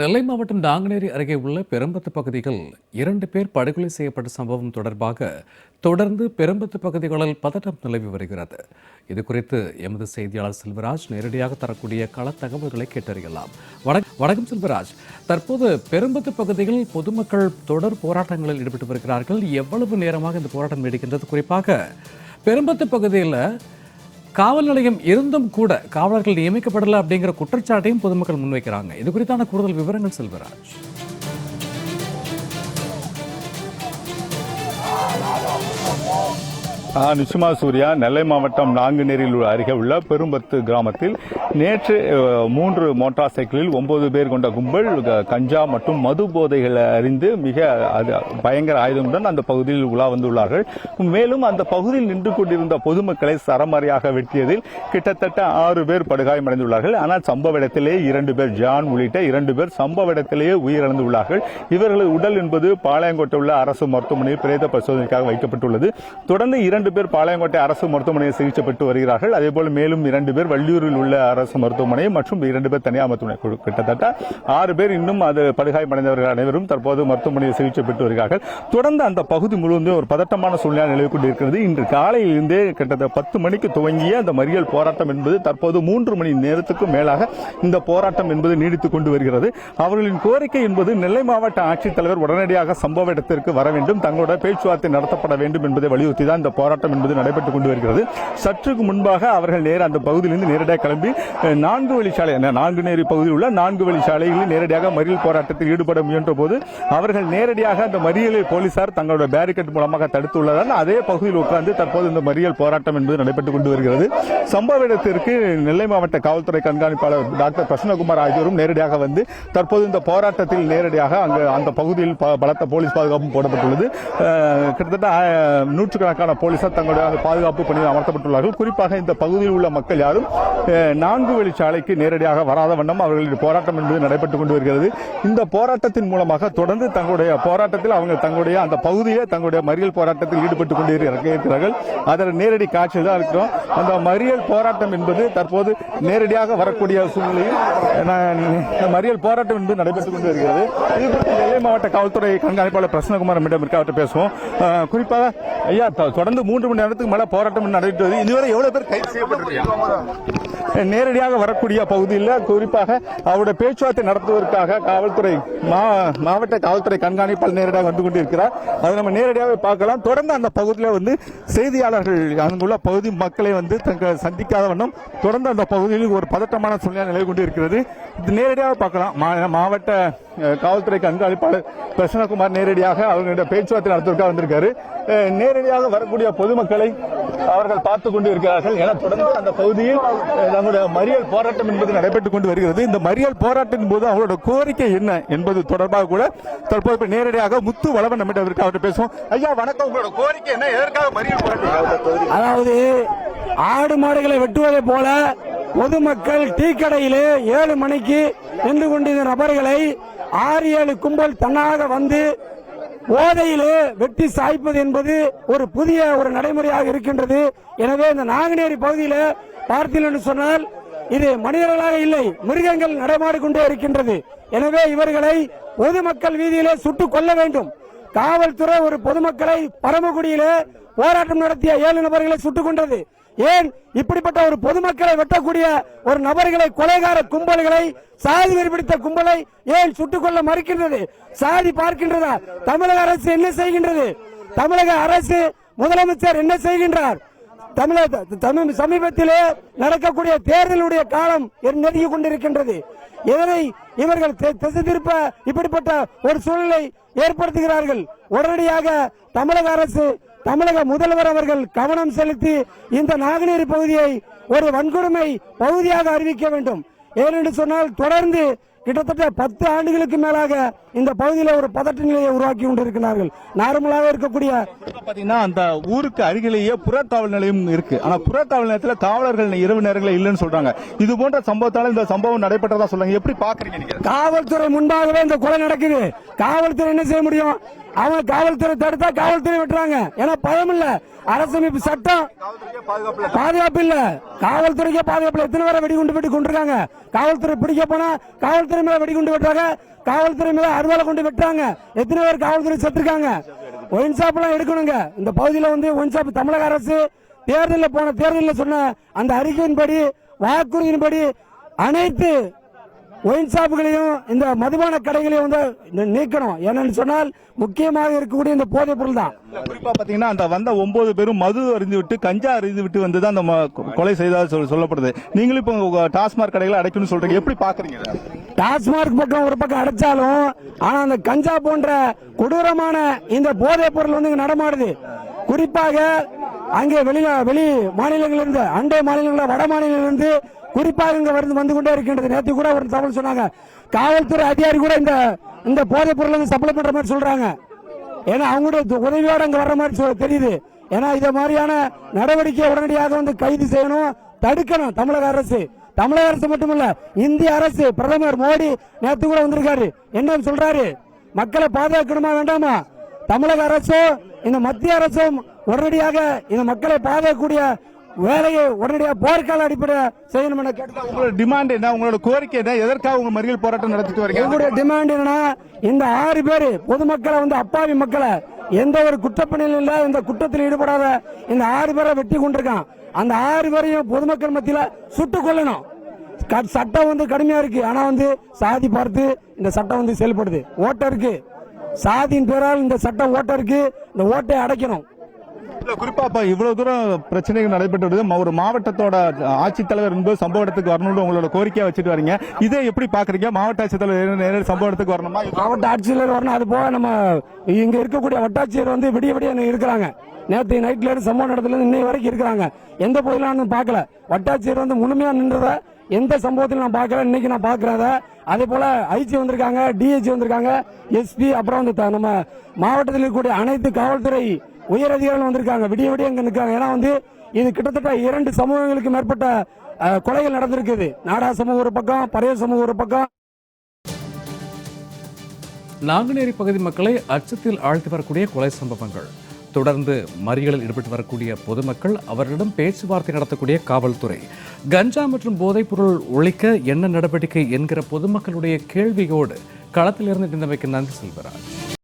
நெல்லை மாவட்டம் நாங்குநேரி அருகே உள்ள பெரம்பத்து பகுதியில் 2 பேர் படுகொலை செய்யப்பட்ட சம்பவம் தொடர்பாக தொடர்ந்து பெரம்பத்து பகுதிகளில் பதட்டம் நிலவி வருகிறது. இதுகுறித்து எமது செய்தியாளர் செல்வராஜ் நேரடியாக தரக்கூடிய கள தகவல்களை கேட்டறியலாம். வணக்கம் செல்வராஜ், தற்போது பெரம்பத்து பகுதியில் பொதுமக்கள் தொடர் போராட்டங்களில் ஈடுபட்டு வருகிறார்கள். எவ்வளவு நேரமாக இந்த போராட்டம் நீடிக்கின்றது? குறிப்பாக பெரம்பத்து பகுதியில் காவல் நிலையம் இருந்தும் கூட காவலர்கள் நியமிக்கப்படலை அப்படிங்கிற குற்றச்சாட்டையும் பொதுமக்கள் முன்வைக்கிறாங்க. இது குறித்தான கூடுதல் விவரங்கள் செல்வராஜ். நிச்சயமா சூர்யா, நெல்லை மாவட்டம் நாங்குநேரியில் அருகே உள்ள பெரும்பத்து கிராமத்தில் நேற்று 3 மோட்டார் சைக்கிளில் 9 பேர் கொண்ட கும்பல் கஞ்சா மற்றும் மது போதைகளை அறிந்து மிக பயங்கர ஆயுதங்களுடன் அந்த பகுதியில் உலா வந்துள்ளார்கள். மேலும் அந்த பகுதியில் நின்று கொண்டிருந்த பொதுமக்களை சரமாரியாக வெட்டியதில் கிட்டத்தட்ட 6 பேர் படுகாயமடைந்துள்ளார்கள். ஆனால் சம்பவ இடத்திலேயே 2 பேர் ஜான் உள்ளிட்ட 2 பேர் சம்பவ இடத்திலேயே உயிரிழந்துள்ளார்கள். இவர்களது உடல் என்பது பாளையங்கோட்டை உள்ள அரசு மருத்துவமனையில் பிரேத பரிசோதனைக்காக வைக்கப்பட்டுள்ளது. தொடர்ந்து 2 பேர் பாளையங்கோட்டை அரசு மருத்துவமனையில் சிகிச்சை பெற்று வருகிறார்கள். அதேபோல் மேலும் 2 பேர் வள்ளியூரில் உள்ள அரசு மருத்துவமனை மற்றும் 2 பேர் தனியார் மருத்துவமனை, கிட்டத்தட்ட 6 பேர் இன்னும் அது படுகாயமடைந்தவர்கள் அனைவரும் தற்போது மருத்துவமனையில் சிகிச்சை பெற்று வருகிறார்கள். தொடர்ந்து அந்த பகுதி முழுவதும் ஒரு பதட்டமான சூழ்நிலை நிலவிக் கொண்டிருக்கிறது. இன்று காலையிலிருந்தே கிட்டத்தட்ட 10 மணிக்கு துவங்கிய அந்த மறியல் போராட்டம் என்பது தற்போது 3 மணி நேரத்துக்கும் மேலாக இந்த போராட்டம் என்பது நீடித்துக் கொண்டு வருகிறது. அவர்களின் கோரிக்கை என்பது நெல்லை மாவட்ட ஆட்சித்தலைவர் உடனடியாக சம்பவ இடத்திற்கு வர வேண்டும், தங்களுடைய பேச்சுவார்த்தை நடத்தப்பட வேண்டும் என்பதை வலியுறுத்தி தான் இந்த போராட்டம் என்பது நடைபெற்றுக் கொண்டு வருகிறது. சற்றுக்கு முன்பாக அவர்கள் அந்த பகுதியிலிருந்து நேரடியாக கிளம்பி 4 வழிச்சாலை, நாங்குநேரி பகுதியில் உள்ள 4 வழிச்சாலைகளில் நேரடியாக மறியல் போராட்டத்தில் ஈடுபட முயன்ற போது அவர்கள் நேரடியாக அந்த மறியலை போலீசார் தங்களுடைய பேரிகேட் மூலமாக தடுத்துள்ளதால் அதே பகுதியில் உட்கார்ந்து தற்போது இந்த மறியல் போராட்டம் என்பது நடைபெற்றுக் கொண்டு வருகிறது. சம்பவ இடத்திற்கு நெல்லை மாவட்ட காவல்துறை கண்காணிப்பாளர் டாக்டர் பிரசன்னகுமார் ஆகியோரும் நேரடியாக வந்து தற்போது இந்த போராட்டத்தில் நேரடியாக அந்த பகுதியில் பலத்த போலீஸ் பாதுகாப்பும் போடப்பட்டுள்ளது. கிட்டத்தட்ட நூற்றுக்கணக்கான போலீசார் தங்களுடைய பாதுகாப்பு பணியில் அமர்த்தப்பட்டுள்ளார்கள். குறிப்பாக இந்த பகுதியில் உள்ள மக்கள் யாரும் 4 வழிச்சாலைக்கு நேரடியாக வராத வண்ணம் அவர்களுடைய போராட்டம் என்பது நடைபெற்றுக் கொண்டு வருகிறது. இந்த போராட்டத்தின் மூலமாக தொடர்ந்து தங்களுடைய போராட்டத்தில் அவங்க தங்களுடைய அந்த பகுதியை தங்களுடைய மறியல் போராட்டத்தில் ஈடுபட்டுக் கொண்டு இருக்கிறார்கள். அதன் நேரடி காட்சியில் தான் இருக்கிறோம். அந்த மறியல் போராட்டம் என்பது தற்போது நேரடியாக வரக்கூடிய சூழ்நிலையில் மறியல் போராட்டம் என்பது நடைபெற்றுக் கொண்டு வருகிறது. இது நெல்லை மாவட்ட காவல்துறை கண்காணிப்பாளர் பிரசன்னகுமார் அவர்கிட்ட பேசுவோம். குறிப்பாக ஐயா, தொடர்ந்து 3 மணி நேரத்துக்கு மேல போராட்டம் நடைபெற்றது. இதுவரை எவ்வளவு பேர் கைது செய்யப்பட்டிருக்காங்க? நேரடியாக வரக்கூடிய பகுதியில் குறிப்பாக அவருடைய பேச்சுவார்த்தை நடத்துவதற்காக காவல்துறை மாவட்ட காவல்துறை கண்காணிப்பாளர் நேரடியாக வந்து கொண்டிருக்கிறார். அதை நம்ம நேரடியாக பார்க்கலாம். தொடர்ந்து அந்த பகுதியில் வந்து செய்தியாளர்கள் அங்குள்ள பகுதி மக்களை வந்து சந்திக்காத வண்ணம் தொடர்ந்து அந்த பகுதியில் ஒரு பதட்டமான சூழ்நிலை நிலவி கொண்டிருக்கிறது. இது நேரடியாக பார்க்கலாம். மாவட்ட காவல்துறை கண்காணிப்பாளர் பிரசன்னகுமார் நேரடியாக அவர்களுடைய பேச்சுவார்த்தை நடத்துவதற்காக வந்திருக்காரு. நேரடியாக வரக்கூடிய பொதுமக்களை அவர்கள் பார்த்துக் கொண்டு இருக்கிறார்கள். என தொடர்ந்து அந்த பகுதியில் நம்முடைய மறியல் போராட்டம் என்பது நடைபெற்றுக் கொண்டு வருகிறது. இந்த மறியல் போராட்டத்தின் போது அவங்களோட கோரிக்கை என்ன என்பது தொடர்பாக கூட தற்போது நேரடியாக முத்து வளவன் நம்மிடம் அவர்கிட்ட பேசுவோம். ஐயா வணக்கம், உங்களோட கோரிக்கை என்ன? எதற்காக மறியல் போராட்டம்? அதாவது ஆடு மாடுகளை வெட்டுவதை போல பொதுமக்கள் டீ கடையிலே 7 மணிக்கு நின்று கொண்டிருந்த நபர்களை 6-7 கும்பல் தன்னாக வந்து போதையிலே வெட்டி சாய்ப்பது என்பது ஒரு புதிய நடைமுறையாக இருக்கின்றது. எனவே இந்த நாங்குநேரி பகுதியில் பார்த்தீர்கள் என்று சொன்னால் இது மனிதர்களாக இல்லை, மிருகங்கள் நடமாடிக்கொண்டே இருக்கின்றது. எனவே இவர்களை பொதுமக்கள் வீதியிலே சுட்டுக் கொள்ள வேண்டும். காவல்துறை ஒரு பொதுமக்களை பரமக்குடியிலே போராட்டம் நடத்திய 7 நபர்களை சுட்டுக் கொண்டது. ஏன் இப்படிப்பட்ட ஒரு பொதுமக்களை வெட்டக்கூடிய ஒரு நபர்களை, கொலைகார கும்பல்களை, சாதி வெறி பிடித்த கும்பலை ஏன் சுட்டுக் கொள்ள மறுக்கின்றது? சாதி பார்க்கின்றதா? தமிழக அரசு என்ன செய்கின்றது? தமிழக அரசு முதலமைச்சர் என்ன செய்கின்றார்? சமீபத்திலே நடக்கக்கூடிய தேர்தலுடைய காலம் நெருங்கிக் கொண்டிருக்கின்றது. இதனை இவர்கள் திசை திருப்ப இப்படிப்பட்ட ஒரு சூழ்நிலை ஏற்படுத்துகிறார்கள். உடனடியாக தமிழக அரசு, தமிழக முதல்வர் அவர்கள் கவனம் செலுத்தி இந்த நாங்குநேரி பகுதியை ஒரு வன்கொடுமை பகுதியாக அறிவிக்க வேண்டும். ஏனென்று சொன்னால் தொடர்ந்து கிட்டத்தட்ட 10 ஆண்டுகளுக்கு மேலாக இந்த பகுதியில் ஒரு பதட்ட நிலையை உருவாக்கி கொண்டிருக்கிறார்கள். நார்மலாக இருக்கக்கூடிய பாத்தீங்கன்னா அந்த ஊருக்கு அருகிலேயே புறக்காவல் நிலையம் இருக்கு. ஆனா புறக்காவல் நிலையத்தில் காவலர்கள் இரவு நேரங்களில் இல்லைன்னு சொல்றாங்க. இது போன்ற சம்பவத்தால இந்த சம்பவம் நடைபெற்றதா சொல்றாங்க. எப்படி பாக்குறீங்க? காவல்துறை முன்பாகவே இந்த கொலை நடக்குது. காவல்துறை என்ன செய்ய முடியும்? அவன் காவல்துறை தடுத்தா காவல்துறை வெட்டுறாங்க. ஏன்னா பயம் இல்ல, அரசமைப்பு சட்டம் பாதுகாப்பு இல்ல, காவல்துறைக்கே பாதுகாப்பு இல்ல. எத்தனை பேரை வெடிகுண்டு வெட்டி கொண்டிருக்காங்க. காவல்துறை பிடிக்க போனா காவல்துறை மேல வெடிகுண்டு வெட்டுறாங்க, காவல்துறை மேல அருவாலை கொண்டு வெட்டுறாங்க. எத்தனை பேர் காவல்துறை செத்துருக்காங்க. ஒயின் ஷாப் எல்லாம் எடுக்கணுங்க. இந்த பகுதியில் வந்து ஒயின் ஷாப் தமிழக அரசு தேர்தலில் சொன்ன அந்த அறிக்கையின்படி, வாக்குறுதியின்படி அனைத்து ஒயின் ஷாப்புகளையும் இந்த மதுபான கடைகளையும் வந்து நீக்கணும். என்னன்னு சொன்னால் முக்கியமாக இருக்கக்கூடிய இந்த போதைப் பொருள் தான். குறிப்பா பாத்தீங்கன்னா அந்த வந்த 9 பேரும் மது அறிந்து விட்டு கஞ்சா அறிந்து விட்டு வந்து அந்த கொலை செய்ததாக சொல்லப்படுது. நீங்களும் இப்போ டாஸ்மாக் கடைகளை அடைக்கணும்னு சொல்றீங்க, எப்படி பாக்குறீங்க? டாஸ்மாக் பக்கம் ஒரு பக்கம் அடைச்சாலும் ஆனா அந்த கஞ்சா போன்ற கொடூரமான இந்த போதைப் பொருள் வந்து நடமாடுது. குறிப்பாக அங்கே வெளி மாநிலங்களிலிருந்து, அண்டை மாநிலங்களில், வட மாநிலங்களிலிருந்து குறிப்பாக இங்க வந்து கொண்டே இருக்கின்றது. நேற்று கூட ஒரு தகவல் சொன்னாங்க, காவல்துறை அதிகாரி கூட இந்த போதைப் பொருள் சப்ளை பண்ற மாதிரி சொல்றாங்க. ஏன்னா அவங்களுடைய உதவியோட அங்க வர்ற மாதிரி தெரியுது. ஏன்னா இத மாதிரியான நடவடிக்கை உடனடியாக வந்து கைது செய்யணும், தடுக்கணும் தமிழக அரசு. தமிழக அரசு மட்டுமல்ல, இந்திய அரசு, பிரதமர் மோடி நேற்று கூட வந்திருக்காரு. என்ன சொல்றாரு? மக்களை பாதுகாக்கணுமா வேண்டாமா? தமிழக அரசும் இந்த மத்திய அரசும் உடனடியாக இந்த மக்களை பாதுகாக்கக்கூடிய வேலையை உடனடியாக போர்க்கால அடிப்படை செய்யணும் என கேட்டு. உங்களோட டிமாண்ட் என்ன, உங்களோட கோரிக்கை என்ன, எதற்காக உங்க மறியல் போராட்டம் நடத்திட்டு வரீங்க? எங்களுடைய டிமாண்ட் என்னன்னா, இந்த 6 பேர் பொதுமக்களை வந்து அப்பாவி மக்களை எந்த ஒரு குற்றப்பணியிலும் இல்ல, இந்த குற்றத்தில் ஈடுபடாத இந்த 6 பேரை வெட்டி கொண்டிருக்கான். அந்த 6 பேரையும் பொதுமக்கள் மத்தியில சுட்டுக் கொள்ளணும். சட்டம் வந்து கடுமையா இருக்கு. ஆனா வந்து சாதி பார்த்து இந்த சட்டம் வந்து செயல்படுது. ஓட்டருக்கு சாதியின் பேரால் இந்த சட்டம் ஓட்டருக்கு இந்த ஓட்டை அடைக்கணும். குறிப்பா இவ்வளவு தூரம் பிரச்சனைகள் நடைபெற்று வருது. ஒரு மாவட்டத்தோட ஆட்சித்தலைவர் என்பது சம்பவ இடத்துக்கு வரணும்னு உங்களோட கோரிக்கையா வச்சுட்டு வரீங்க. இதை எப்படி பாக்குறீங்க? மாவட்ட ஆட்சித்தலைவர் சம்பவ இடத்துக்கு வரணுமா? மாவட்ட ஆட்சித்தலைவர் வரணும். அது போக நம்ம இங்க இருக்கக்கூடிய வட்டாட்சியர் வந்து விடிய இருக்கிறாங்க. நேற்று நைட்ல இருந்து சம்பவ இடத்துல இன்னை வரைக்கும் இருக்கிறாங்க. எந்த பகுதியிலும் பார்க்கல. வட்டாட்சியர் வந்து முழுமையா நின்றத எந்த சம்பவத்திலும் நான் பார்க்கல. இன்னைக்கு நான் பாக்குறத. அதே போல ஐஜி வந்திருக்காங்க, டிஐஜி வந்திருக்காங்க, எஸ்பி, அப்புறம் வந்து நம்ம மாவட்டத்தில் இருக்கக்கூடிய அனைத்து காவல்துறை உயர் அதிகாரிகள் வந்திருக்காங்க. விடிய இங்க நிற்காங்க. ஏன்னா வந்து இது கிட்டத்தட்ட 2 சமூகங்களுக்கு மேற்பட்ட கொலைகள் நடந்திருக்குது. நாடா சமூகம் ஒரு பக்கம், பறைய சமூகம் ஒரு பக்கம். நாங்குநேரி பகுதி மக்களை அச்சத்தில் ஆழ்த்தி வரக்கூடிய கொலை சம்பவங்கள், தொடர்ந்து மறியலில் ஈடுபட்டு வரக்கூடிய பொதுமக்கள், அவர்களிடம் பேச்சுவார்த்தை நடத்தக்கூடிய காவல்துறை, கஞ்சா மற்றும் போதைப் பொருள் ஒழிக்க என்ன நடவடிக்கை என்கிற பொதுமக்களுடைய கேள்வியோடு களத்திலிருந்து இருந்தமைக்கு நன்றி செல்வராஜ்.